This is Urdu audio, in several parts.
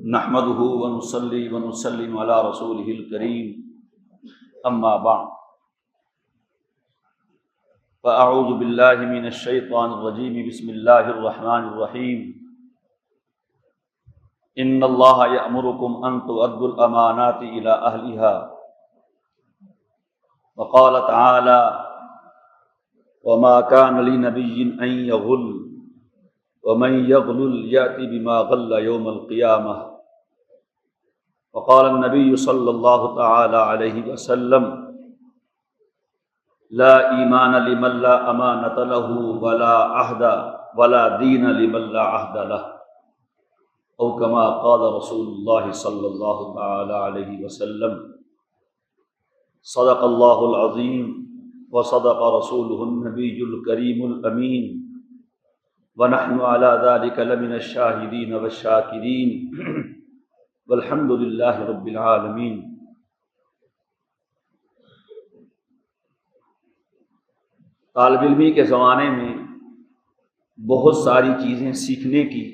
نحمده ونصلي ونسلم على رسوله الكريم اما بعد فاعوذ بالله من الشيطان الرجيم بسم الله الرحمن الرحيم ان الله يأمركم ان تؤدوا الامانات الى اهلها وقال تعالى وما كان لنبي ان يغل ومن يغلل يأتي بما غل يوم القيامة وقال النبي صلى الله تعالى عليه وسلم لا إيمان لمن لا أمانة له ولا عهد ولا دين لمن لا عهد له أو كما قال رسول الله صلى الله تعالى عليه وسلم صدق الله العظيم وصدق رسوله النبي الكريم الأمين ونحن على ذلك لمن الشاهدين والشاكرين والحمد لله رب العالمين۔ طالب علمی کے زمانے میں بہت ساری چیزیں سیکھنے کی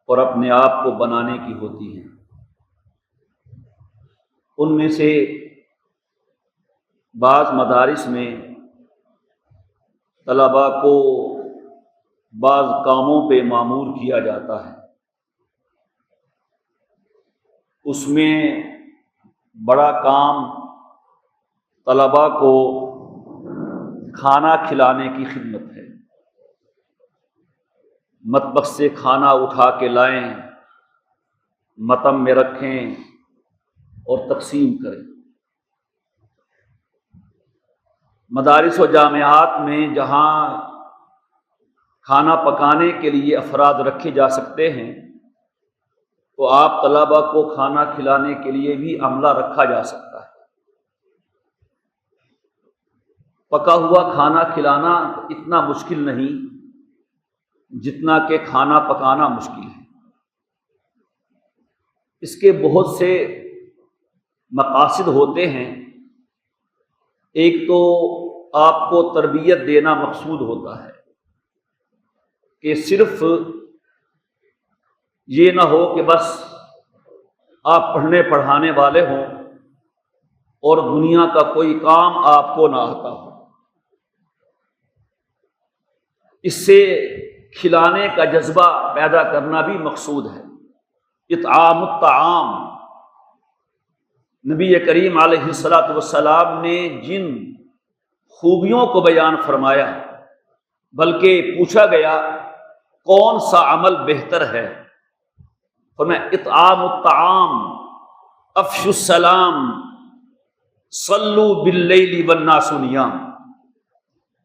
اور اپنے آپ کو بنانے کی ہوتی ہیں۔ ان میں سے بعض مدارس میں طلباء کو بعض کاموں پہ مامور کیا جاتا ہے، اس میں بڑا کام طلباء کو کھانا کھلانے کی خدمت ہے۔ مطبخ سے کھانا اٹھا کے لائیں، متم میں رکھیں اور تقسیم کریں۔ مدارس و جامعات میں جہاں کھانا پکانے کے لیے افراد رکھے جا سکتے ہیں تو آپ طلباء کو کھانا کھلانے کے لیے بھی عملہ رکھا جا سکتا ہے۔ پکا ہوا کھانا کھلانا اتنا مشکل نہیں جتنا کہ کھانا پکانا مشکل ہے۔ اس کے بہت سے مقاصد ہوتے ہیں۔ ایک تو آپ کو تربیت دینا مقصود ہوتا ہے کہ صرف یہ نہ ہو کہ بس آپ پڑھنے پڑھانے والے ہوں اور دنیا کا کوئی کام آپ کو نہ آتا ہو۔ اس سے کھلانے کا جذبہ پیدا کرنا بھی مقصود ہے۔ اطعام الطعام، نبی کریم علیہ الصلاۃ والسلام نے جن خوبیوں کو بیان فرمایا، بلکہ پوچھا گیا کون سا عمل بہتر ہے، فرمایا اطعام الطعام، افشوا السلام، صلوا باللیل والناس نیام۔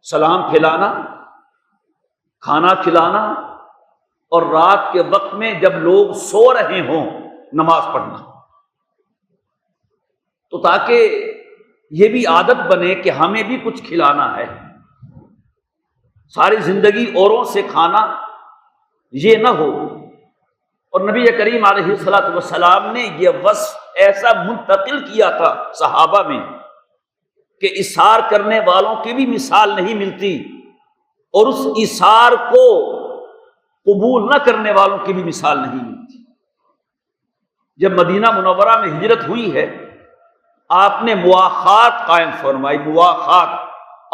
سلام پھیلانا، کھانا کھلانا اور رات کے وقت میں جب لوگ سو رہے ہوں نماز پڑھنا، تو تاکہ یہ بھی عادت بنے کہ ہمیں بھی کچھ کھلانا ہے۔ ساری زندگی اوروں سے کھانا یہ نہ ہو۔ اور نبی کریم علیہ الصلاۃ والسلام نے یہ وصف ایسا منتقل کیا تھا صحابہ میں کہ اثار کرنے والوں کی بھی مثال نہیں ملتی اور اس اثار کو قبول نہ کرنے والوں کی بھی مثال نہیں ملتی۔ جب مدینہ منورہ میں ہجرت ہوئی ہے، آپ نے مواخات قائم فرمائی۔ مواخات،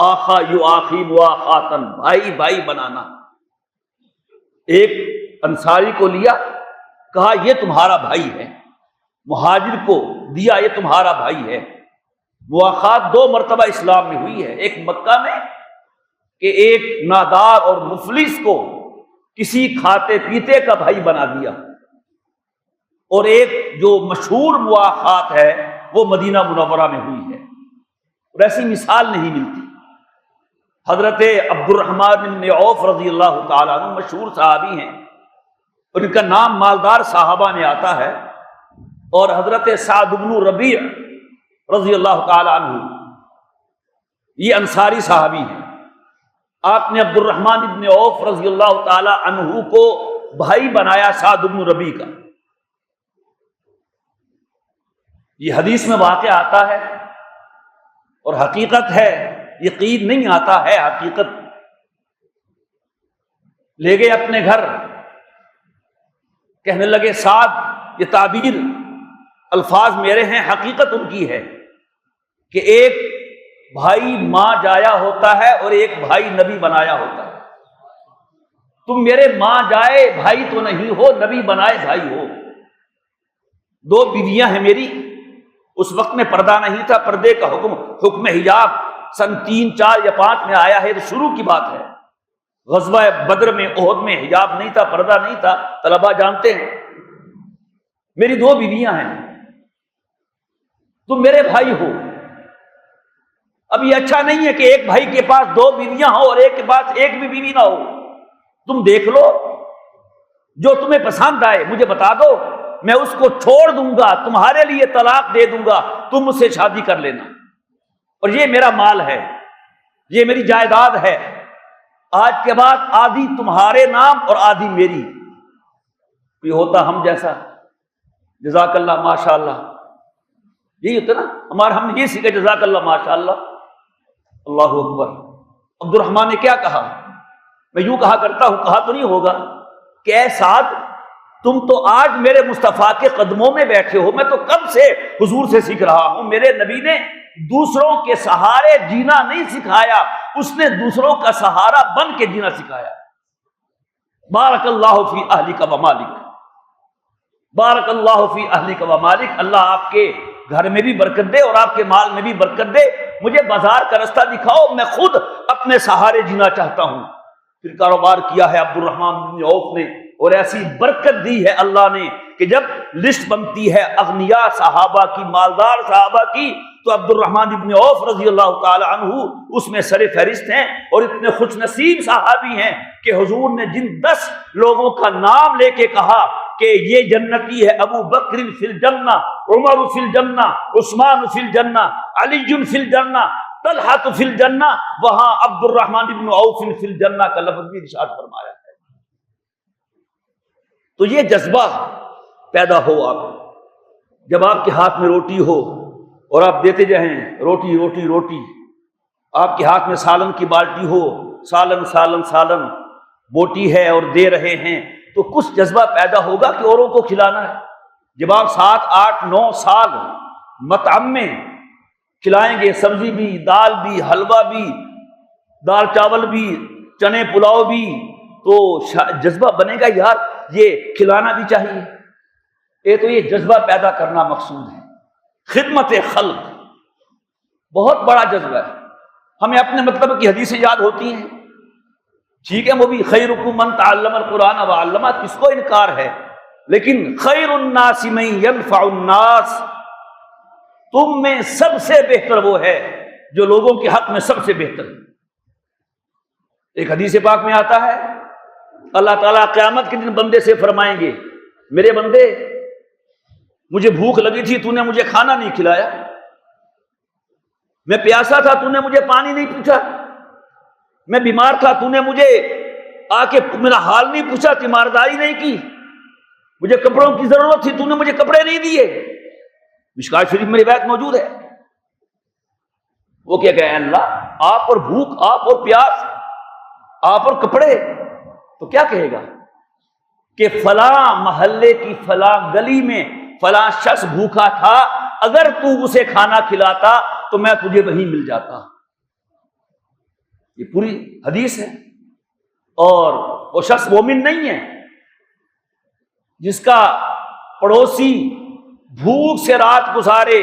آخا یؤاخی مواخاتن، بھائی بھائی بنانا۔ ایک انصاری کو لیا، کہا یہ تمہارا بھائی ہے، مہاجر کو دیا یہ تمہارا بھائی ہے۔ مواخات دو مرتبہ اسلام میں ہوئی ہے، ایک مکہ میں کہ ایک نادار اور مفلس کو کسی کھاتے پیتے کا بھائی بنا دیا، اور ایک جو مشہور مواخات ہے وہ مدینہ منورہ میں ہوئی ہے، اور ایسی مثال نہیں ملتی۔ حضرت عبد الرحمن بن عوف رضی اللہ تعالیٰ عنہ مشہور صحابی ہیں، اور ان کا نام مالدار صحابہ میں آتا ہے، اور حضرت سعد بن ربیع رضی اللہ تعالیٰ عنہ یہ انصاری صحابی ہیں۔ آپ نے عبد الرحمن بن عوف رضی اللہ تعالیٰ عنہ کو بھائی بنایا سعد بن ربیع کا۔ یہ حدیث میں واقع آتا ہے اور حقیقت ہے، یقین نہیں آتا ہے حقیقت۔ لے گئے اپنے گھر، کہنے لگے سعد یہ تعبیر الفاظ میرے ہیں، حقیقت ان کی ہے کہ ایک بھائی ماں جایا ہوتا ہے اور ایک بھائی نبی بنایا ہوتا ہے۔ تم میرے ماں جائے بھائی تو نہیں ہو، نبی بنائے بھائی ہو۔ دو بیویاں ہیں میری، اس وقت میں پردہ نہیں تھا، پردے کا حکم حجاب سن 3، 4 یا 5 میں آیا ہے، تو شروع کی بات ہے۔ غزوہ بدر میں، احد میں حجاب نہیں تھا، پردہ نہیں تھا، طلباء جانتے ہیں۔ میری 2 بیویاں ہیں، تم میرے بھائی ہو۔ اب یہ اچھا نہیں ہے کہ ایک بھائی کے پاس 2 بیویاں ہو اور ایک کے پاس ایک بھی بیوی نہ ہو۔ تم دیکھ لو، جو تمہیں پسند آئے مجھے بتا دو، میں اس کو چھوڑ دوں گا، تمہارے لیے طلاق دے دوں گا، تم مجھ سے شادی کر لینا، اور یہ میرا مال ہے، یہ میری جائیداد ہے، آج کے بعد آدھی تمہارے نام اور آدھی میری۔ کوئی ہوتا ہم جیسا، جزاک اللہ ماشاء اللہ، یہی ہوتا نا ہمارا، ہم نے یہ سیکھا جزاک اللہ ماشاء اللہ، اللہ اکبر۔ عبد الرحمن نے کیا کہا؟ میں یوں کہا کرتا ہوں، کہا تو نہیں ہوگا کہ اے سعد تم تو آج میرے مصطفیٰ کے قدموں میں بیٹھے ہو، میں تو کب سے حضور سے سیکھ رہا ہوں۔ میرے نبی نے دوسروں کے سہارے جینا نہیں سکھایا، اس نے دوسروں کا سہارا بن کے جینا سکھایا۔ بارک اللہ فی اہلک و مالک، بارک اللہ فی اہلک و مالک، اللہ آپ کے گھر میں بھی برکت دے اور آپ کے مال میں بھی برکت دے، مجھے بازار کا رستہ دکھاؤ، میں خود اپنے سہارے جینا چاہتا ہوں۔ پھر کاروبار کیا ہے عبد الرحمن بن عوف نے، اور ایسی برکت دی ہے اللہ نے کہ جب لسٹ بنتی ہے اغنیاء صحابہ کی، مالدار صحابہ کی، تو عبد الرحمن بن عوف رضی اللہ تعالی عنہ اس میں سر فہرست ہیں، اور اتنے خوش نصیب صحابی ہیں کہ حضور نے جن 10 لوگوں کا نام لے کے کہا کہ یہ جنتی ہے، ابو بکر فی الجنہ، عمر فی الجنہ، عثمان فی الجنہ، علی فی الجنہ، طلحہ فی الجنہ، وہاں عبد الرحمن بن عوف فی الجنہ کا لفظ بھی ارشاد فرمایا ہے۔ تو یہ جذبہ پیدا ہو آپ، جب آپ کے ہاتھ میں روٹی ہو اور آپ دیتے جائیں روٹی روٹی روٹی، آپ کے ہاتھ میں سالن کی بالٹی ہو، سالن سالن سالن، بوٹی ہے اور دے رہے ہیں، تو کچھ جذبہ پیدا ہوگا کہ اوروں کو کھلانا ہے۔ جب آپ 7، 8، 9 سال مطعم میں کھلائیں گے، سبزی بھی، دال بھی، حلوہ بھی، دال چاول بھی، چنے پلاؤ بھی، تو جذبہ بنے گا یار یہ کھلانا بھی چاہیے۔ تو یہ جذبہ پیدا کرنا مقصود ہے۔ خدمت خلق بہت بڑا جذبہ ہے۔ ہمیں اپنے مطلب کی حدیثیں یاد ہوتی ہیں، ٹھیک ہے، وہ بھی خیرکم من تعلم القرآن وعلمہ، کس کو انکار ہے، لیکن خیر الناس من ينفع الناس، تم میں سب سے بہتر وہ ہے جو لوگوں کے حق میں سب سے بہتر ہے۔ ایک حدیث پاک میں آتا ہے اللہ تعالیٰ قیامت کے دن بندے سے فرمائیں گے، میرے بندے مجھے بھوک لگی تھی، تو نے مجھے کھانا نہیں کھلایا، میں پیاسا تھا، تو نے مجھے پانی نہیں پوچھا، میں بیمار تھا، تو نے مجھے آ کے میرا حال نہیں پوچھا، تیمارداری نہیں کی، مجھے کپڑوں کی ضرورت تھی، تو نے مجھے کپڑے نہیں دیے۔ مشکات شریف میں روایت موجود ہے۔ وہ کیا کہ اللہ آپ اور بھوک، آپ اور پیاس، آپ اور کپڑے، تو کیا کہے گا کہ فلاں محلے کی فلاں گلی میں فلاں شخص بھوکا تھا، اگر تو اسے کھانا کھلاتا تو میں تجھے وہیں مل جاتا۔ یہ پوری حدیث ہے۔ اور وہ شخص مومن نہیں ہے جس کا پڑوسی بھوک سے رات گزارے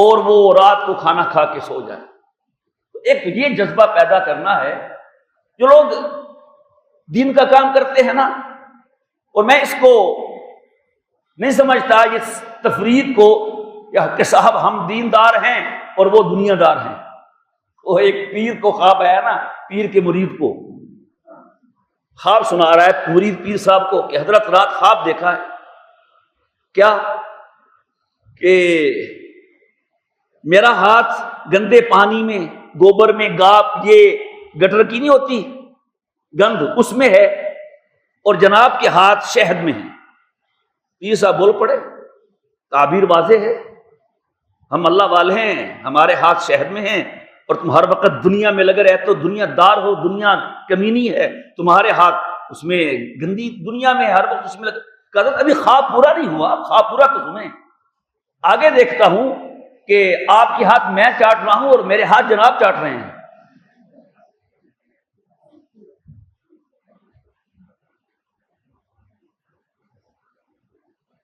اور وہ رات کو کھانا کھا کے سو جائے۔ تو ایک یہ جذبہ پیدا کرنا ہے۔ جو لوگ دین کا کام کرتے ہیں نا، اور میں اس کو نہیں سمجھتا اس تفرید کو کہ صاحب ہم دیندار ہیں اور وہ دنیا دار ہیں۔ وہ ایک پیر کو خواب آیا نا، پیر کے مرید کو خواب سنا رہا ہے مرید پیر صاحب کو کہ حضرت رات خواب دیکھا ہے کیا کہ میرا ہاتھ گندے پانی میں، گوبر میں، گاپ، یہ گٹر کی نہیں ہوتی گند، اس میں ہے، اور جناب کے ہاتھ شہد میں ہیں۔ پیر صاحب بول پڑے، تعبیر واضح ہے، ہم اللہ والے ہیں، ہمارے ہاتھ شہد میں ہیں، اور تم ہر وقت دنیا میں لگے رہتے ہو، دنیا دار ہو، دنیا کمینی ہے، تمہارے ہاتھ اس میں گندی دنیا میں ہر وقت اس میں لگے۔ کہا ابھی خواب پورا نہیں ہوا، خواب پورا تو سنیں، آگے دیکھتا ہوں کہ آپ کے ہاتھ میں چاٹ رہا ہوں اور میرے ہاتھ جناب چاٹ رہے ہیں۔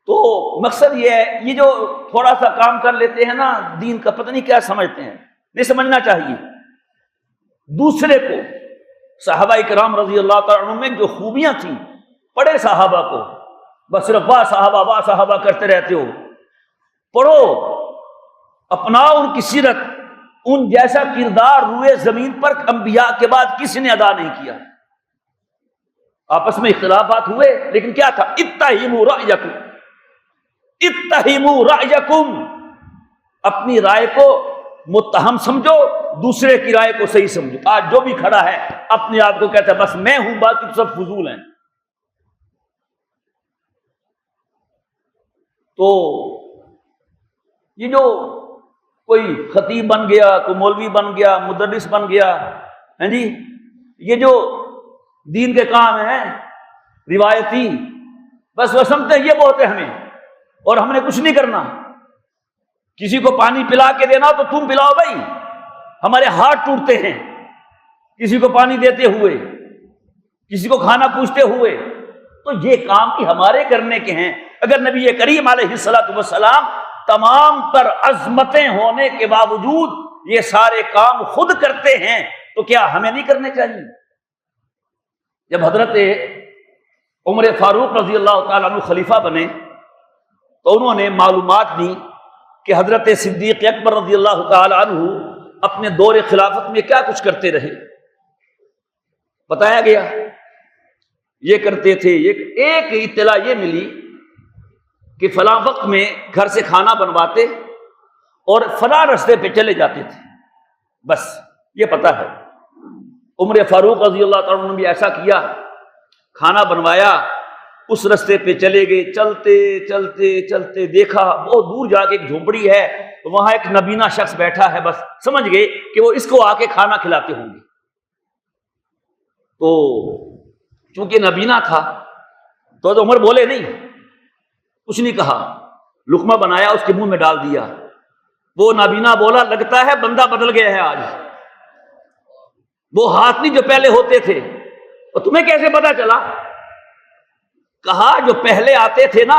تو مقصد یہ ہے، یہ جو تھوڑا سا کام کر لیتے ہیں نا دین کا، پتہ نہیں کیا سمجھتے ہیں، نہیں سمجھنا چاہیے۔ دوسرے کو، صحابہ کرام رضی اللہ تعالیٰ عنہ میں جو خوبیاں تھیں، پڑھے صحابہ کو، بس صرف واہ صحابہ کرتے رہتے ہو، پڑھو، اپناؤ ان کی سیرت، ان جیسا کردار روئے زمین پر انبیاء کے بعد کسی نے ادا نہیں کیا۔ آپس میں اختلافات ہوئے لیکن کیا تھا؟ اتہموا رأیکم، اپنی رائے کو متہم سمجھو، دوسرے کی رائے کو صحیح سمجھو۔ آج جو بھی کھڑا ہے اپنے آپ کو کہتا ہے بس میں ہوں، باقی سب فضول ہیں۔ تو یہ جو کوئی خطیب بن گیا، کوئی مولوی بن گیا، مدرس بن گیا، ہیں جی، یہ جو دین کے کام ہیں روایتی، بس وہ سمجھتے ہیں یہ بہت ہے ہمیں، اور ہم نے کچھ نہیں کرنا۔ کسی کو پانی پلا کے دینا تو تم پلاؤ بھائی، ہمارے ہاتھ ٹوٹتے ہیں کسی کو پانی دیتے ہوئے، کسی کو کھانا پوچھتے ہوئے، تو یہ کام بھی ہمارے کرنے کے ہیں۔ اگر نبی کریم علیہ السلام تمام تر عظمتیں ہونے کے باوجود یہ سارے کام خود کرتے ہیں تو کیا ہمیں نہیں کرنے چاہیے؟ جب حضرت عمر فاروق رضی اللہ تعالیٰ عنہ خلیفہ بنے تو انہوں نے معلومات دی کہ حضرت صدیق اکبر رضی اللہ تعالیٰ عنہ اپنے دور خلافت میں کیا کچھ کرتے رہے، بتایا گیا یہ کرتے تھے۔ ایک اطلاع یہ ملی کہ فلاں وقت میں گھر سے کھانا بنواتے اور فلاں رستے پہ چلے جاتے تھے، بس یہ پتا ہے۔ عمر فاروق رضی اللہ تعالیٰ عنہ نے بھی ایسا کیا، کھانا بنوایا، اس رستے پہ چلے گئے، چلتے چلتے چلتے دیکھا بہت دور جا کے ایک جھونپڑی ہے، وہاں ایک نبینا شخص بیٹھا ہے، بس سمجھ گئے کہ وہ اس کو آ کے کھانا کھلاتے ہوں گے۔ تو چونکہ نبینا تھا تو عمر بولے نہیں، کچھ نہیں کہا، لقمہ بنایا اس کے منہ میں ڈال دیا۔ وہ نابینا بولا لگتا ہے بندہ بدل گیا ہے آج، وہ ہاتھ نہیں جو پہلے ہوتے تھے۔ اور تمہیں کیسے پتا چلا؟ کہا جو پہلے آتے تھے نا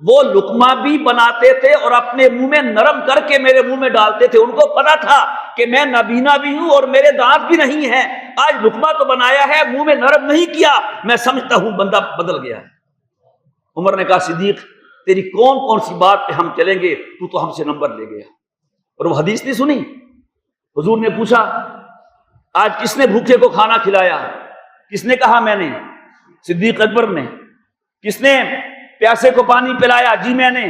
وہ لقمہ بھی بناتے تھے اور اپنے منہ میں نرم کر کے میرے منہ میں ڈالتے تھے، ان کو پتا تھا کہ میں نابینا بھی ہوں اور میرے دانت بھی نہیں ہیں، آج لقمہ تو بنایا ہے منہ میں نرم نہیں کیا، میں سمجھتا ہوں بندہ بدل گیا ہے۔ عمر نے کہا صدیق تیری کون کون سی بات پہ ہم چلیں گے، تو ہم سے نمبر لے گیا۔ اور وہ حدیث نہیں سنی، حضور نے پوچھا آج کس نے بھوکے کو کھانا کھلایا؟ کس نے کہا میں نے؟ صدیق اکبر نے۔ کس نے پیاسے کو پانی پلایا؟ جی میں نے۔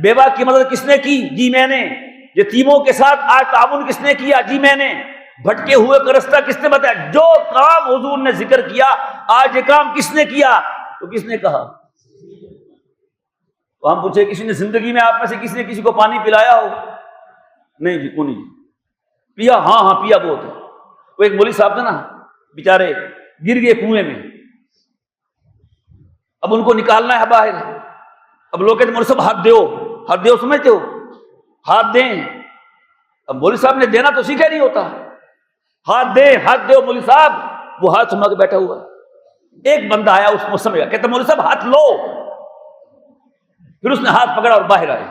بیوہ کی مدد کس نے کی؟ جی میں نے۔ یتیموں کے ساتھ آج تعاون کس نے کیا؟ جی میں نے۔ بھٹکے ہوئے کا رستہ کس نے بتایا؟ جو کام حضور نے ذکر کیا آج یہ کام کس نے کیا؟ تو کس نے کہا؟ تو ہم پوچھے کسی نے زندگی میں آپ میں سے کسی نے کسی کو پانی پلایا ہو؟ نہیں جی، کون نہیں پیا؟ ہاں پیا بہت ہے۔ وہ ایک مولوی صاحب تھے نا، بیچارے گر گئے کنویں میں، اب ان کو نکالنا ہے باہر، اب لوگ کہتے مولوی صاحب ہاتھ دیو، سمجھتے ہو؟ ہاتھ دیں، اب مولوی صاحب نے دینا تو سیکھا نہیں ہوتا، ہاتھ دیو مولوی صاحب، وہ ہاتھ سما کے بیٹھا ہوا۔ ایک بندہ آیا اس موسم میں، کہتا مولوی صاحب ہاتھ لو، پھر اس نے ہاتھ پکڑا اور باہر آئے۔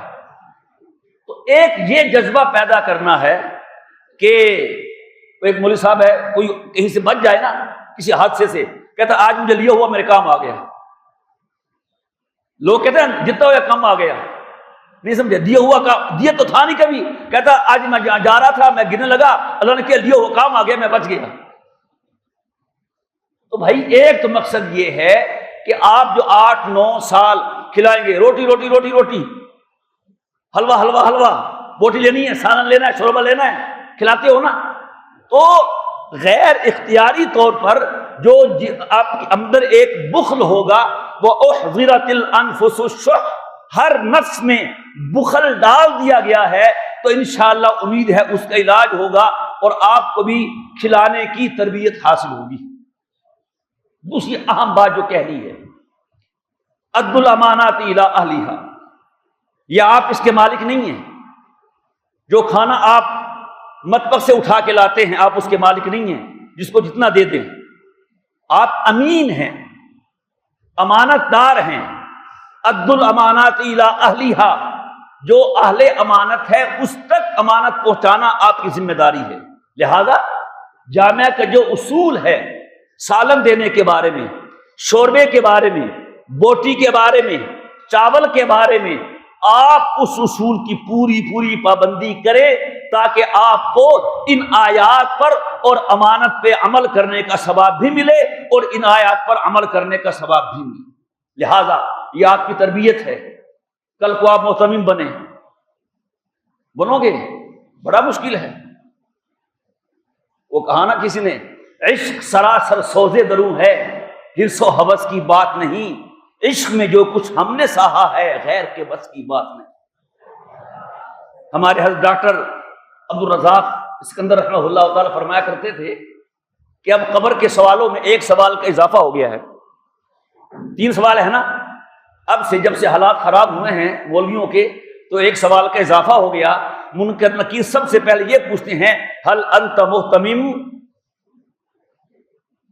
تو ایک یہ جذبہ پیدا کرنا ہے کہ ایک مولوی صاحب ہے، کوئی کہیں سے بچ جائے نا کسی حادثے سے، کہتا آج مجھے لیا ہوا میرے کام آ گیا۔ لوگ کہتے ہیں جتنا ہوا کم آ گیا، نہیں سمجھے، دیا ہوا کام دیا تو تھا نہیں کبھی، کہتا آج میں جا رہا تھا، میں گرنے لگا، اللہ نے کیا لیا ہوا کام آ گیا، میں بچ گیا۔ تو بھائی ایک تو مقصد یہ ہے کہ آپ جو 8-9 سال کھلائیں گے روٹی روٹی روٹی روٹی، حلوہ بوٹی لینی ہے، سالن لینا ہے، شوربہ لینا ہے، کھلاتے ہو نا، تو غیر اختیاری طور پر جو آپ کے اندر ایک بخل ہوگا، وہ احضرت الانفس الشح، ہر نفس میں بخل ڈال دیا گیا ہے، تو انشاءاللہ امید ہے اس کا علاج ہوگا اور آپ کو بھی کھلانے کی تربیت حاصل ہوگی۔ دوسری اہم بات جو کہنی ہے، ادوا الامانات الی اہلھا، یا آپ اس کے مالک نہیں ہیں؟ جو کھانا آپ مطبخ سے اٹھا کے لاتے ہیں آپ اس کے مالک نہیں ہیں، جس کو جتنا دے دیں؟ آپ امین ہیں، امانت دار ہیں۔ ادوا الامانات الی اہلھا، جو اہل امانت ہے اس تک امانت پہنچانا آپ کی ذمہ داری ہے۔ لہذا جامعہ کا جو اصول ہے سالن دینے کے بارے میں، شوربے کے بارے میں، بوٹی کے بارے میں، چاول کے بارے میں، آپ اس اصول کی پوری پابندی کریں تاکہ آپ کو ان آیات پر اور امانت پہ عمل کرنے کا ثواب بھی ملے اور ان آیات پر عمل کرنے کا ثواب بھی ملے۔ لہذا یہ آپ کی تربیت ہے۔ کل کو آپ مؤتمن بنو گے، بڑا مشکل ہے۔ وہ کہا نا کسی نے، عشق سراسر سوزے دروں ہے، حرص و ہوس کی بات نہیں، عشق میں جو کچھ ہم نے سہا ہے غیر کے بس کی بات نہیں۔ ہمارے حضرت ڈاکٹر عبدالرزاق اسکندر رحمہ اللہ تعالی فرمایا کرتے تھے کہ اب قبر کے سوالوں میں ایک سوال کا اضافہ ہو گیا ہے۔ 3 سوال ہے نا، اب سے جب سے حالات خراب ہوئے ہیں مولویوں کے تو ایک سوال کا اضافہ ہو گیا۔ منکر نکیر سب سے پہلے یہ پوچھتے ہیں ہل انت محتمم،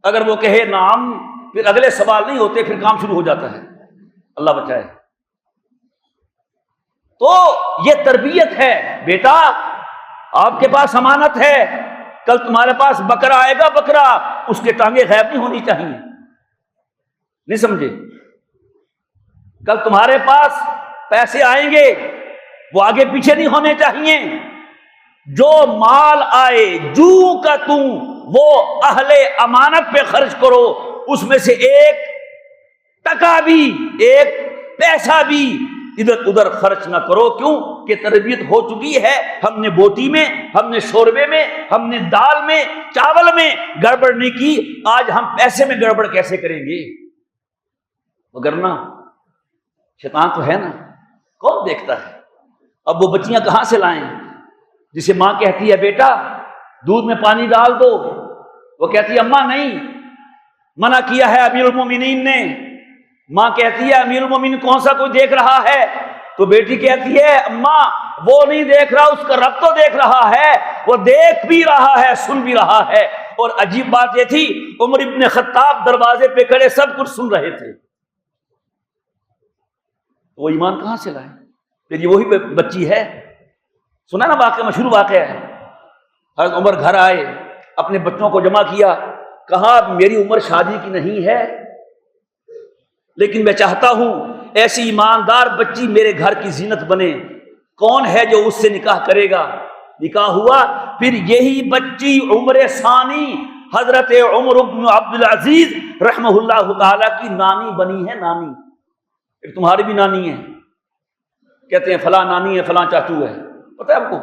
اگر وہ کہے نعم پھر اگلے سوال نہیں ہوتے، پھر کام شروع ہو جاتا ہے، اللہ بچائے۔ تو یہ تربیت ہے، بیٹا آپ کے پاس امانت ہے، کل تمہارے پاس بکرا آئے گا، بکرا اس کے ٹانگیں غائب نہیں ہونی چاہیے، نہیں سمجھے؟ کل تمہارے پاس پیسے آئیں گے، وہ آگے پیچھے نہیں ہونے چاہیے۔ جو مال آئے جو کا تم وہ اہل امانت پہ خرچ کرو، اس میں سے ایک ٹکا بھی، ایک پیسہ بھی ادھر ادھر خرچ نہ کرو۔ کیوں کہ تربیت ہو چکی ہے، ہم نے بوٹی میں، ہم نے شوربے میں، ہم نے دال میں، چاول میں گڑبڑ نہیں کی، آج ہم پیسے میں گڑبڑ کیسے کریں گے؟ وگرنہ شیطان تو ہے نا، کون دیکھتا ہے؟ اب وہ بچیاں کہاں سے لائیں جسے ماں کہتی ہے بیٹا دودھ میں پانی ڈال دو، وہ کہتی ہے اماں نہیں، منع کیا ہے امیر المومنین نے۔ ماں کہتی ہے امیر المومنین کون سا کوئی دیکھ رہا ہے؟ تو بیٹی کہتی ہے اماں وہ نہیں دیکھ رہا، اس کا رب تو دیکھ رہا ہے، وہ دیکھ بھی رہا ہے، سن بھی رہا ہے۔ اور عجیب بات یہ تھی، عمر ابن خطاب دروازے پہ کھڑے سب کچھ سن رہے تھے، وہ ایمان کہاں سے لائے؟ پھر یہ وہی بچی ہے، سنا نا واقعہ، مشہور واقعہ ہے۔ حضرت عمر گھر آئے، اپنے بچوں کو جمع کیا، کہا میری عمر شادی کی نہیں ہے، لیکن میں چاہتا ہوں ایسی ایماندار بچی میرے گھر کی زینت بنے، کون ہے جو اس سے نکاح کرے گا؟ نکاح ہوا، پھر یہی بچی عمر ثانی حضرت عمر بن عبدالعزیز رحمہ اللہ تعالی کی نانی بنی ہے۔ نانی ایک تمہاری بھی نانی ہے، کہتے ہیں فلاں نانی ہے، فلاں چاچو ہے، پتہ ہے آپ کو؟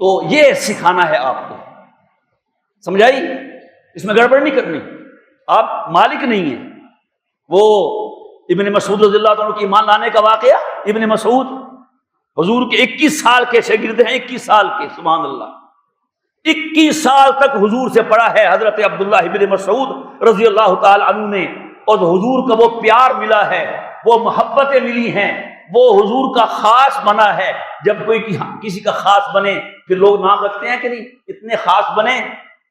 تو یہ سکھانا ہے آپ کو، سمجھائی؟ اس میں گڑبڑ نہیں کرنی، آپ مالک نہیں ہیں۔ وہ ابن مسعود رضی اللہ عنہ کی ایمان لانے کا واقعہ، ابن مسعود حضور کے 21 سال کے شاگرد ہیں، 21 سال کے، سبحان اللہ، 21 سال تک حضور سے پڑھا ہے حضرت عبداللہ ابن مسعود رضی اللہ تعالی عنہ نے، اور حضور کا وہ پیار ملا ہے، وہ محبتیں ملی ہیں، وہ حضور کا خاص بنا ہے۔ جب کوئی کسی کا خاص بنے پھر لوگ نام رکھتے ہیں کہ نہیں، اتنے خاص بنے۔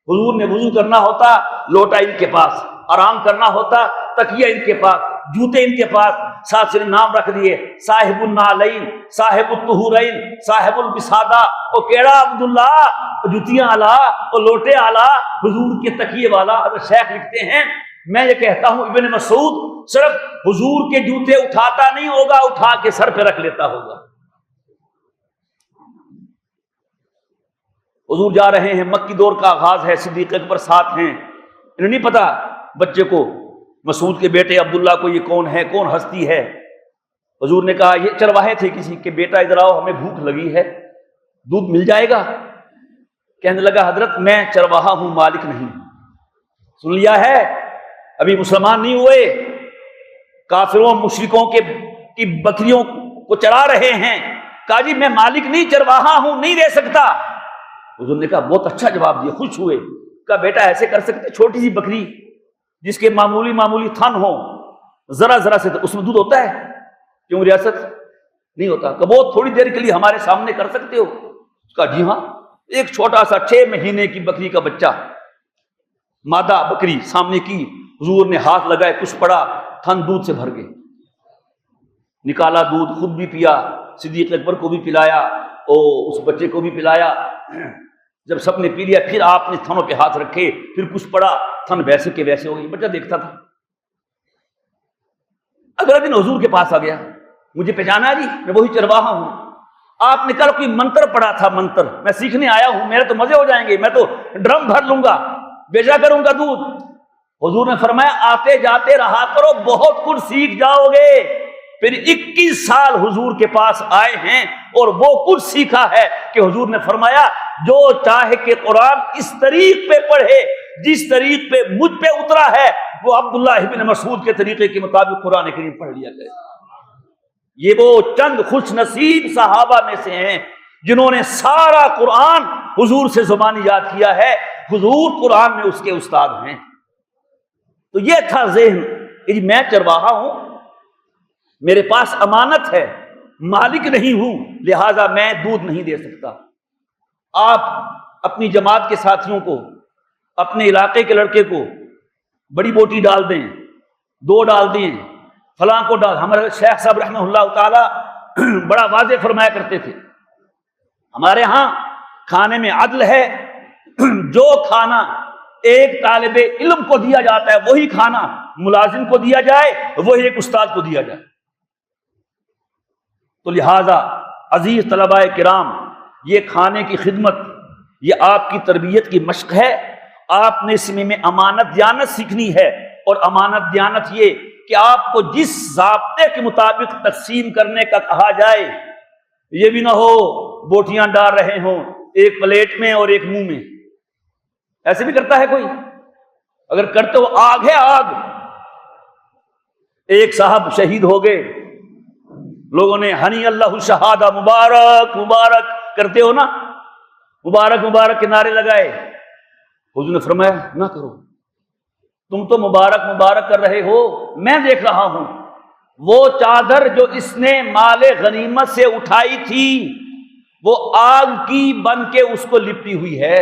حضور نے وضو کرنا ہوتا لوٹا ان کے پاس، آرام کرنا ہوتا تکیہ ان کے پاس، جوتے ان کے پاس، ساتھ سے نام رکھ دیے صاحب النعلین، صاحب الطہورین، صاحب الوسادہ، او کیڑا عبداللہ، جوتیاں آلہ، او لوٹے آلہ، حضور کے تکیے والا۔ حضرت شیخ لکھتے ہیں میں یہ کہتا ہوں ابن مسعود صرف حضور کے جوتے اٹھاتا نہیں ہوگا، اٹھا کے سر پہ رکھ لیتا ہوگا۔ حضور جا رہے ہیں، مکی دور کا آغاز ہے، صدیق اکبر ساتھ ہیں، انہیں نہیں پتا بچے کو، مسعود کے بیٹے عبداللہ کو یہ کون ہے، کون ہستی ہے۔ حضور نے کہا یہ چرواہے تھے کسی کہ بیٹا ادھر آؤ، ہمیں بھوک لگی ہے، دودھ مل جائے گا؟ کہنے لگا حضرت میں چرواہا ہوں، مالک نہیں۔ سن لیا ہے؟ ابھی مسلمان نہیں ہوئے، کافروں مشرکوں کی بکریوں کو چرا رہے ہیں، کہا جی میں مالک نہیں، چرواہا ہوں، نہیں دے سکتا۔ حضور نے کہا بہت اچھا جواب دیا، خوش ہوئے، کہا بیٹا ایسے کر سکتے، چھوٹی سی بکری جس کے معمولی معمولی تھن ہو، ذرا ذرا سے، تو اس میں دودھ ہوتا ہے؟ کیوں ریاست نہیں ہوتا؟ کہ وہ تھوڑی دیر کے لیے ہمارے سامنے کر سکتے ہو؟ اس کا جی ہاں، ایک چھوٹا سا 6 مہینے کی بکری کا بچہ، مادہ بکری سامنے کی، حضور نے ہاتھ لگائے، کچھ پڑا، تھن دودھ سے بھر گئے، نکالا دودھ، خود بھی پیا، صدیق اکبر کو بھی پلایا، اور اس بچے کو بھی پلایا۔ جب سب نے پی لیا، پھر آپ نے تھنوں پہ ہاتھ رکھے، پھر کچھ پڑا، تھن ویسے کے ویسے ہو گئی۔ بچہ دیکھتا تھا۔ اگلا دن حضور کے پاس آ گیا، مجھے پہچانا جی، میں وہی چرواہا ہوں۔ آپ نے کہا کوئی منتر پڑھا تھا، منتر میں سیکھنے آیا ہوں، میرے تو مزے ہو جائیں گے، میں تو ڈرم بھر لوں گا، بیچا کروں گا دودھ۔ حضور نے فرمایا آتے جاتے رہا کرو، بہت کچھ سیکھ جاؤ گے۔ پھر 21 سال حضور کے پاس آئے ہیں اور وہ کچھ سیکھا ہے کہ حضور نے فرمایا جو چاہے کہ قرآن اس طریق پہ پڑھے جس طریق پہ مجھ پہ اترا ہے، وہ عبداللہ ابن مسعود کے طریقے کے مطابق قرآن کریم پڑھ لیا گیا۔ یہ وہ چند خوش نصیب صحابہ میں سے ہیں جنہوں نے سارا قرآن حضور سے زبانی یاد کیا ہے، حضور قرآن میں اس کے استاد ہیں۔ تو یہ تھا ذہن کہ میں چرواہا ہوں، میرے پاس امانت ہے، مالک نہیں ہوں، لہذا میں دودھ نہیں دے سکتا۔ آپ اپنی جماعت کے ساتھیوں کو، اپنے علاقے کے لڑکے کو بڑی بوٹی ڈال دیں، 2 ڈال دیں، فلاں کو ڈال۔ ہمارے شیخ صاحب رحمہ اللہ تعالی بڑا واضح فرمایا کرتے تھے، ہمارے ہاں کھانے میں عدل ہے، جو کھانا ایک طالب علم کو دیا جاتا ہے وہی کھانا ملازم کو دیا جائے، وہی ایک استاد کو دیا جائے۔ تو لہذا عزیز طلباء کرام، یہ کھانے کی خدمت، یہ آپ کی تربیت کی مشق ہے۔ آپ نے اس میں امانت دیانت سیکھنی ہے، اور امانت دیانت یہ کہ آپ کو جس ضابطے کے مطابق تقسیم کرنے کا کہا جائے، یہ بھی نہ ہو بوٹیاں ڈال رہے ہوں، ایک پلیٹ میں اور ایک منہ میں۔ ایسے بھی کرتا ہے کوئی؟ اگر کرتے ہو آگ ہے آگ۔ ایک صاحب شہید ہو گئے، لوگوں نے ہنی اللہ شہادہ، مبارک مبارک کرتے ہو نا، مبارک مبارک کے نعرے لگائے۔ حضور نے فرمایا نہ کرو، تم تو مبارک مبارک کر رہے ہو، میں دیکھ رہا ہوں وہ چادر جو اس نے مال غنیمت سے اٹھائی تھی وہ آگ کی بن کے اس کو لپٹی ہوئی ہے۔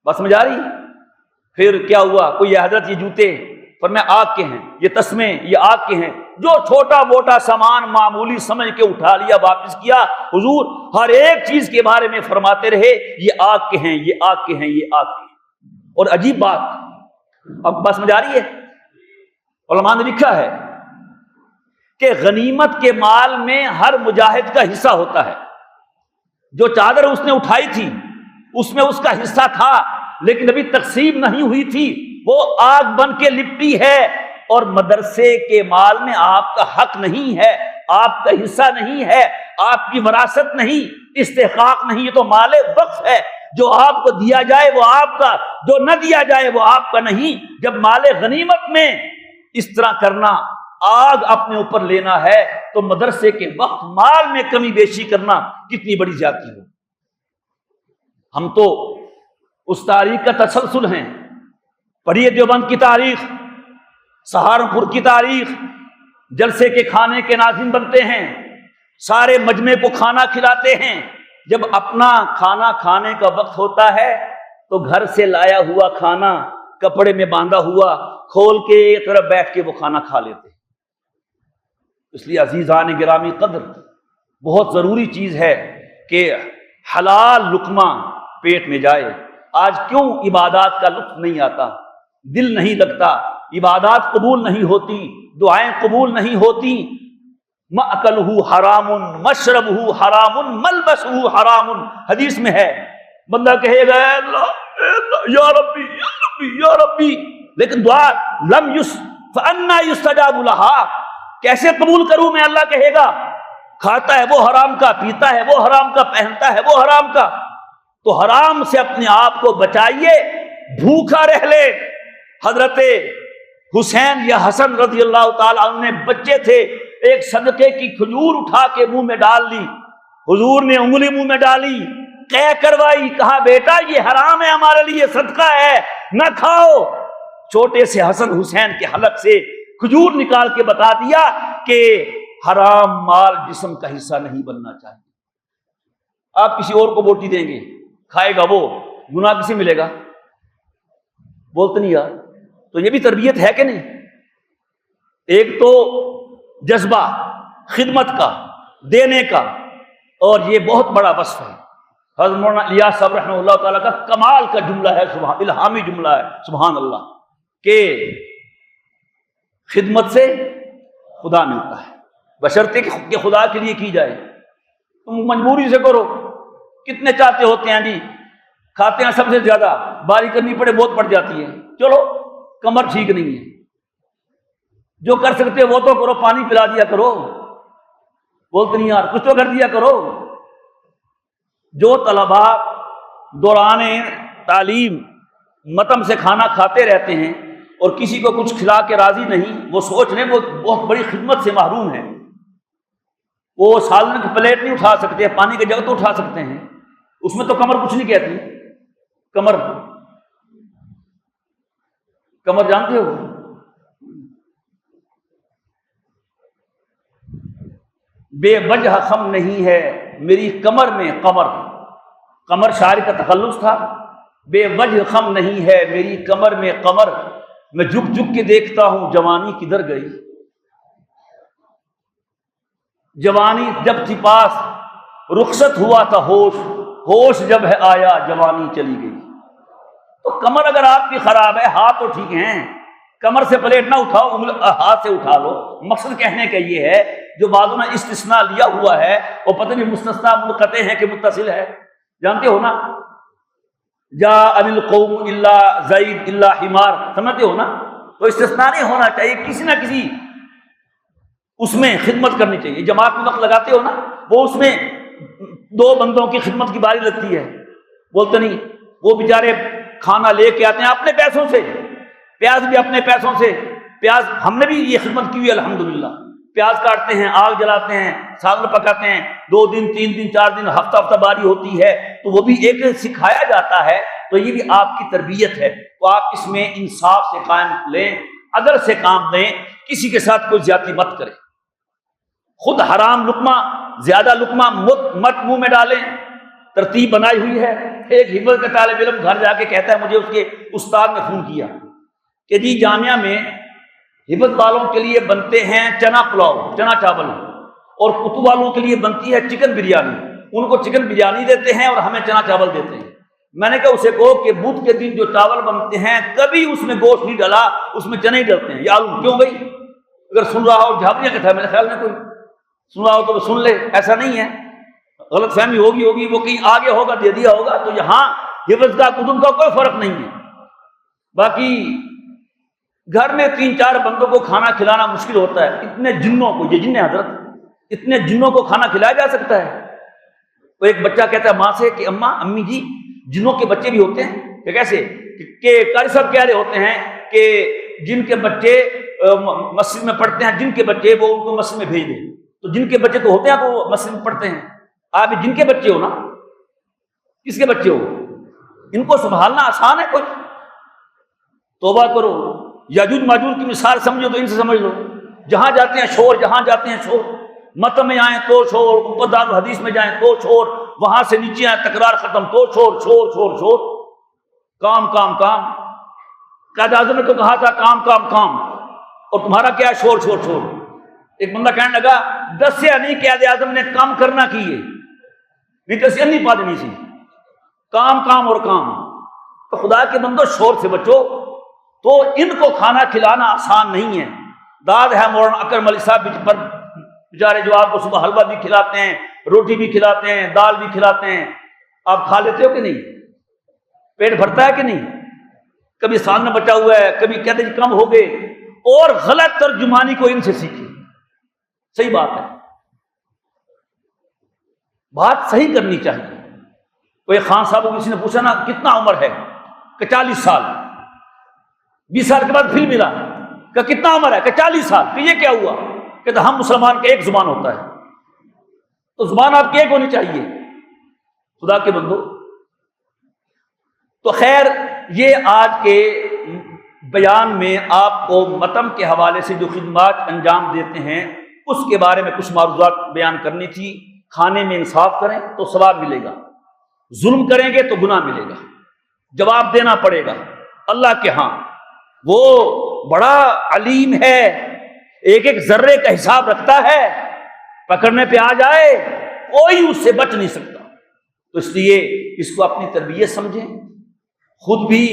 بس سمجھ آ رہی؟ پھر کیا ہوا؟ کوئی حضرت یہ جوتے فرمایا آگ کے ہیں، یہ تسمے یہ آگ کے ہیں، جو چھوٹا موٹا سامان معمولی سمجھ کے اٹھا لیا، واپس کیا۔ حضور ہر ایک چیز کے بارے میں فرماتے رہے یہ آگ کے ہیں، یہ آگ کے ہیں، یہ آگ کے ہیں۔ اور عجیب بات، اب بات سمجھ آ رہی ہے؟ علماء نے لکھا ہے کہ غنیمت کے مال میں ہر مجاہد کا حصہ ہوتا ہے۔ جو چادر اس نے اٹھائی تھی اس میں اس کا حصہ تھا، لیکن ابھی تقسیم نہیں ہوئی تھی، وہ آگ بن کے لپٹی ہے، اور مدرسے کے مال میں آپ کا حق نہیں ہے، آپ کا حصہ نہیں ہے، آپ کی وراثت نہیں، استحقاق نہیں، یہ تو مال وقف ہے۔ جو آپ کو دیا جائے وہ آپ کا، جو نہ دیا جائے وہ آپ کا نہیں۔ جب مال غنیمت میں اس طرح کرنا، آگ اپنے اوپر لینا ہے، تو مدرسے کے وقت مال میں کمی بیشی کرنا کتنی بڑی زیادتی ہو۔ ہم تو اس تاریخ کا تسلسل ہیں، پڑھیے دیوبند کی تاریخ، سہارنپور کی تاریخ، جلسے کے کھانے کے ناظرین بنتے ہیں، سارے مجمع کو کھانا کھلاتے ہیں۔ جب اپنا کھانا کھانے کا وقت ہوتا ہے تو گھر سے لایا ہوا کھانا کپڑے میں باندھا ہوا کھول کے ایک طرف بیٹھ کے وہ کھانا کھا لیتے۔ اس لیے عزیزان گرامی قدر، بہت ضروری چیز ہے کہ حلال لقمہ پیٹ میں جائے۔ آج کیوں عبادات کا لطف نہیں آتا، دل نہیں لگتا، عبادات قبول نہیں ہوتی، دعائیں قبول نہیں ہوتی؟ مأکلہ حرام، مشربہ حرام، ملبسہ حرام، حدیث میں ہے۔ بندہ کہے گا اے اللہ اے اللہ یا ربی یا ربی یا ربی، لیکن دعا لم یس فانا یستجاب لہا، کیسے قبول کروں میں؟ اللہ کہے گا کھاتا ہے وہ حرام کا، پیتا ہے وہ حرام کا، پہنتا ہے وہ حرام کا۔ تو حرام سے اپنے آپ کو بچائیے، بھوکا رہ لے۔ حضرت حسین یا حسن رضی اللہ تعالیٰ عنہ نے بچے تھے، ایک صدقے کی کھجور اٹھا کے منہ میں ڈال لی، حضور نے انگلی منہ میں ڈالی، قے کروائی، کہا بیٹا یہ حرام ہے ہمارے لیے، صدقہ ہے، نہ کھاؤ۔ چھوٹے سے حسن حسین کے حلق سے کھجور نکال کے بتا دیا کہ حرام مال جسم کا حصہ نہیں بننا چاہیے. آپ کسی اور کو بوٹی دیں گے، کھائے گا وہ، گناہ کسے ملے گا؟ بولتے نہیں یار. تو یہ بھی تربیت ہے کہ نہیں؟ ایک تو جذبہ خدمت کا، دینے کا، اور یہ بہت بڑا وصف ہے. حضرت مولانا الیاس صاحب رحمہ اللہ تعالیٰ کا کمال کا جملہ ہے، الہامی جملہ ہے، سبحان اللہ، کہ خدمت سے خدا ملتا ہے، بشرطے کہ خدا کے لیے کی جائے. تم مجبوری سے کرو. کتنے چاہتے ہوتے ہیں جی، کھاتے ہیں سب سے زیادہ، باری کرنی پڑے بہت پڑ جاتی ہے. چلو کمر ٹھیک نہیں ہے، جو کر سکتے وہ تو کرو، پانی پلا دیا کرو. بولتے نہیں یار کچھ تو کر دیا کرو. جو طلبا دوران تعلیم متم سے کھانا کھاتے رہتے ہیں اور کسی کو کچھ کھلا کے راضی نہیں، وہ سوچ لیں وہ بہت بڑی خدمت سے محروم ہے. وہ سالن کی پلیٹ نہیں اٹھا سکتے، پانی کے جگ تو اٹھا سکتے ہیں، اس میں تو کمر کچھ نہیں کہتی. کمر جانتے ہو؟ بے وجہ خم نہیں ہے میری کمر میں قمر شاعر کا تخلص تھا. بے وجہ خم نہیں ہے میری کمر میں قمر، میں جھک جھک کے دیکھتا ہوں جوانی کدھر گئی. جوانی جب تھی پاس رخصت ہوا تھا ہوش جب ہے آیا جوانی چلی گئی. تو کمر اگر آپ کی خراب ہے، ہاتھ تو ٹھیک ہیں، کمر سے پلیٹ نہ اٹھاؤ، ہاتھ سے اٹھا لو. مقصد کہنے کا یہ ہے جو بعضوں نے استثناء لیا ہوا ہے وہ پتہ نہیں مستثنیٰ منقطع ہے کہ متصل ہے. جانتے ہو نا، جاء القوم الا زید الا حمار، سمجھتے ہو نا؟ تو استثناء نہیں ہونا چاہیے، کسی نہ کسی اس میں خدمت کرنی چاہیے. جماعت میں وقت لگاتے ہو نا، وہ اس میں 2 بندوں کی خدمت کی باری لگتی ہے. بولتے نہیں، وہ بیچارے کھانا لے کے آتے ہیں اپنے پیسوں سے، پیاز بھی اپنے پیسوں سے. پیاز ہم نے بھی یہ خدمت کی ہوئی الحمدللہ. پیاز کاٹتے ہیں، آگ جلاتے ہیں، سالن پکاتے ہیں، 2 دن 3 دن 4 دن ہفتہ باری ہوتی ہے، تو وہ بھی ایک سکھایا جاتا ہے. تو یہ بھی آپ کی تربیت ہے. تو آپ اس میں انصاف سے قائم لیں، عدل سے کام لیں، کسی کے ساتھ کوئی زیادتی مت کریں. خود حرام لقمہ، زیادہ لقمہ مت منہ میں ڈالیں. ترتیب بنائی ہوئی ہے. ایک حفظ کا طالب علم گھر جا کے کہتا ہے مجھے اس کے استاد نے فون کیا کہ جی جامعہ میں حفظ والوں کے لیے بنتے ہیں چنا پلاؤ، چنا چاول، اور کتب والوں کے لیے بنتی ہے چکن بریانی. ان کو چکن بریانی دیتے ہیں اور ہمیں چنا چاول دیتے ہیں. میں نے کہا اسے کہو کہ بدھ کے دن جو چاول بنتے ہیں کبھی اس میں گوشت نہیں ڈلا، اس میں چنے ہی ڈلتے ہیں. یا آلو. کیوں بھائی؟ اگر سن رہا ہو جھاپڑیاں کا تھا، میرے خیال میں کوئی سن رہا ہو تو سن لے. ایسا نہیں ہے، غلط فہمی ہوگی وہ کہیں آگے ہوگا، دے دیا ہوگا. تو یہاں حفظ کا کتب کا کوئی فرق نہیں ہے. باقی گھر میں 3-4 بندوں کو کھانا کھلانا مشکل ہوتا ہے. اتنے جنوں کو، یہ جن حضرت، اتنے جنوں کو کھانا کھلایا جا سکتا ہے؟ تو ایک بچہ کہتا ہے ماں سے کہ امی جی جنوں کے بچے بھی ہوتے ہیں؟ کہ کیسے؟ کہ قاری صاحب کہہ رہے ہوتے ہیں کہ جن کے بچے مسجد میں پڑھتے ہیں، جن کے بچے وہ ان کو مسجد میں بھیج دیں. تو جن کے بچے تو ہوتے ہیں تو وہ مسجد میں پڑھتے ہیں. آپ جن کے بچے ہو نا، کس کے بچے ہو؟ ان کو سنبھالنا آسان ہے کوئی؟ توبہ کرو. یاجوج ماجوج کی مثال سمجھو تو ان سے سمجھ لو. جہاں جاتے ہیں شور، جہاں جاتے ہیں شور. مت میں آئیں تو شور، اوپر دار الحدیث میں جائیں تو شور، وہاں سے نیچے آئیں تکرار ختم تو شور شور شور شور. کام کام کام. قائد اعظم نے تو کہا تھا کام کام کام، اور تمہارا کیا ہے؟ شور شور شور. ایک بندہ کہنے لگا دسیا نہیں قائد اعظم نے کام کرنا کی ہے، نہیں دسیا نہیں پا دینی سی. کام کام اور کام. تو خدا کے بندو شور سے بچو. تو ان کو کھانا کھلانا آسان نہیں ہے. داد ہے مولانا اکرم علی صاحب پر بیچارے، جو آپ کو صبح حلوہ بھی کھلاتے ہیں، روٹی بھی کھلاتے ہیں، دال بھی کھلاتے ہیں. آپ کھا لیتے ہو کہ نہیں؟ پیٹ بھرتا ہے کہ نہیں؟ کبھی سالن بچا ہوا ہے، کبھی کہتے ہیں کم ہو گئے. اور غلط ترجمانی کو ان سے سیکھیں. صحیح بات ہے، بات صحیح کرنی چاہیے. کوئی خان صاحب کو کسی نے پوچھا نا کتنا عمر ہے؟ کہ 40 سال. 20 سال کے بعد پھر ملا کہ کتنا عمر ہے؟ کہ 40 سال. کہ یہ کیا ہوا؟ کہ ہم مسلمان کا ایک زبان ہوتا ہے. تو زبان آپ کی ایک ہونی چاہیے. خدا کے بندو، تو خیر یہ آج کے بیان میں آپ کو متم کے حوالے سے جو خدمات انجام دیتے ہیں اس کے بارے میں کچھ معروضات بیان کرنی تھی۔ کھانے میں انصاف کریں تو ثواب ملے گا، ظلم کریں گے تو گناہ ملے گا، جواب دینا پڑے گا اللہ کے ہاں۔ وہ بڑا علیم ہے، ایک ایک ذرے کا حساب رکھتا ہے، پکڑنے پہ آ جائے کوئی اس سے بچ نہیں سکتا۔ تو اس لیے اس کو اپنی تربیت سمجھیں، خود بھی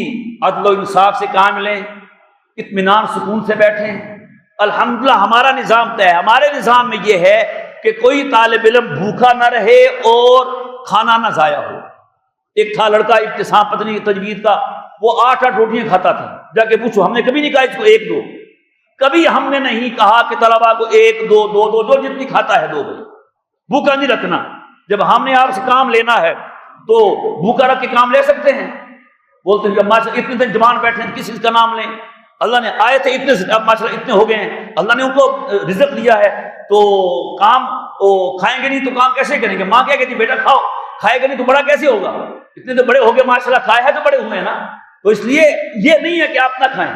عدل و انصاف سے کام لیں، اطمینان سکون سے بیٹھیں۔ الحمدللہ ہمارا نظام طے ہے، ہمارے نظام میں یہ ہے کہ کوئی طالب علم بھوکا نہ رہے اور کھانا نہ ضائع ہو۔ ایک تھا لڑکا ابتسام پتنی تجوید کا، وہ 8 روٹیاں کھاتا تھا، جا کے پوچھو، ہم نے کبھی نہیں کہا اس کو 1-2، کبھی ہم نے نہیں کہا کہ طلبا کو 1-2 جو جتنی کھاتا ہے 2 بھائی، بھوکا نہیں رکھنا۔ جب ہم نے آپ سے کام لینا ہے تو بھوکا رکھ کے کام لے سکتے ہیں؟ بولتے ہیں جب ماشاءاللہ اتنے دن جوان بیٹھے ہیں کس چیز کا نام لیں؟ اللہ نے آئے تھے اتنے سے، اب ماشاءاللہ اتنے ہو گئے ہیں، اللہ نے ان کو رزق دیا ہے تو کام کھائیں گے نہیں تو کام کیسے کریں گے؟ ماں کیا کہتی بیٹا کھاؤ، کھائے گا نہیں تو بڑا کیسے ہوگا؟ اتنے تو بڑے ہو گئے ماشاءاللہ، کھائے ہیں تو بڑے ہوئے ہیں نا۔ تو اس لیے یہ نہیں ہے کہ آپ نہ کھائیں،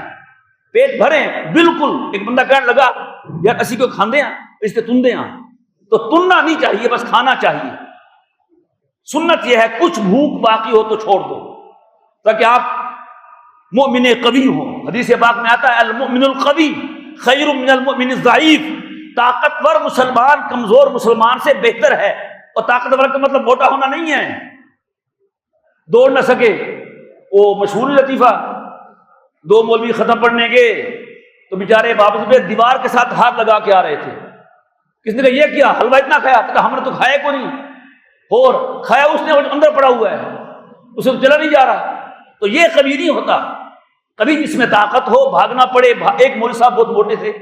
پیٹ بھریں بالکل۔ ایک بندہ کہنے لگا یار اسی کو کھاندے ہیں اس سے تندے ہیں، تو تننا نہیں چاہیے، بس کھانا چاہیے۔ سنت یہ ہے کچھ بھوک باقی ہو تو چھوڑ دو تاکہ آپ مومن قوی ہوں۔ حدیث پاک میں آتا ہے المؤمن القوی خیر من المؤمن الضعیف، طاقتور مسلمان کمزور مسلمان سے بہتر ہے۔ اور طاقتور کا مطلب موٹا ہونا نہیں ہے، دوڑ نہ سکے۔ وہ مشہور لطیفہ، 2 مولوی ختم پڑھنے گئے تو بیچارے واپس پہ دیوار کے ساتھ ہاتھ لگا کے آ رہے تھے۔ کس نے کہا یہ کیا حلوہ اتنا کھایا؟ کہا ہم نے تو کھایا کو نہیں، اور کھایا اس نے اندر پڑا ہوا ہے، اسے تو چلا نہیں جا رہا۔ تو یہ کبھی نہیں ہوتا، کبھی جس میں طاقت ہو بھاگنا پڑے۔ ایک مولوی صاحب بہت موٹے تھے،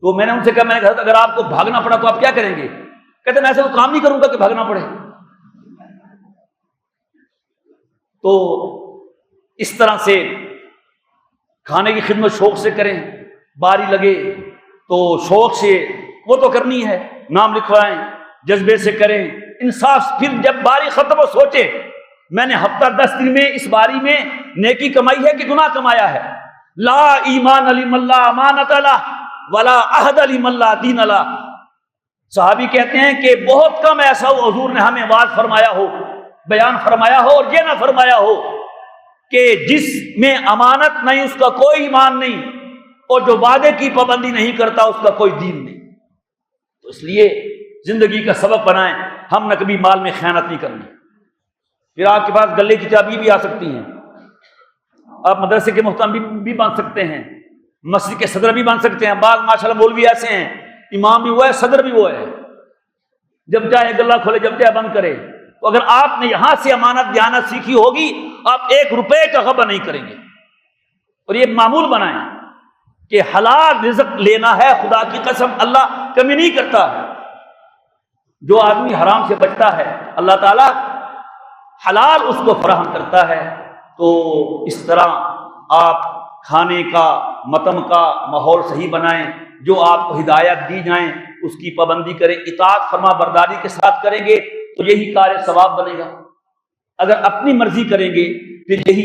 تو میں نے ان سے کہا، میں نے کہا اگر آپ کو بھاگنا پڑا تو آپ کیا کریں گے؟ کہتے میں ایسا تو کام نہیں کروں گا کہ بھاگنا پڑے۔ تو اس طرح سے کھانے کی خدمت شوق سے کریں، باری لگے تو شوق سے وہ تو کرنی ہے، نام لکھوائیں، جذبے سے کریں، انصاف۔ پھر جب باری ختم ہو سوچے میں نے ہفتہ 10 دن میں اس باری میں نیکی کمائی ہے کہ گناہ کمایا ہے۔ لا ایمان لمن لا امانۃ لہ ولا عہد لمن لا دین لہ۔ صحابی کہتے ہیں کہ بہت کم ایسا ہو حضور نے ہمیں واعظ فرمایا ہو، بیان فرمایا ہو اور یہ نہ فرمایا ہو کہ جس میں امانت نہیں اس کا کوئی ایمان نہیں، اور جو وعدے کی پابندی نہیں کرتا اس کا کوئی دین نہیں۔ تو اس لیے زندگی کا سبق بنائیں، ہم نہ کبھی مال میں خیانت نہیں کرنی۔ پھر آپ کے پاس گلے کی چابی بھی آ سکتی ہیں، آپ مدرسے کے محترم بھی بن سکتے ہیں، مسجد کے صدر بھی بن سکتے ہیں۔ بعض ماشاءاللہ مولوی ایسے ہیں، امام بھی وہ ہے صدر بھی وہ ہے، جب چاہے گلہ کھولے جب چاہے بند کرے۔ تو اگر آپ نے یہاں سے امانت دیانت سیکھی ہوگی آپ 1 روپے کا غبن نہیں کریں گے۔ اور یہ معمول بنائیں کہ حلال رزق لینا ہے، خدا کی قسم اللہ کمی نہیں کرتا ہے۔ جو آدمی حرام سے بچتا ہے اللہ تعالیٰ حلال اس کو فراہم کرتا ہے۔ تو اس طرح آپ کھانے کا متم کا ماحول صحیح بنائیں، جو آپ کو ہدایت دی جائیں اس کی پابندی کریں، اطاعت فرما برداری کے ساتھ کریں گے تو یہی کار ثواب بنے گا۔ اگر اپنی مرضی کریں گے پھر یہی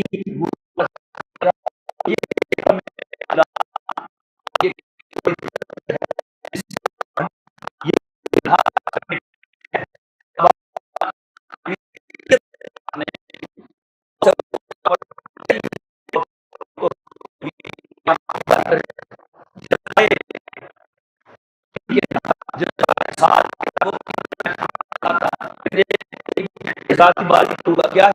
ساتھ بات ہوگا کیا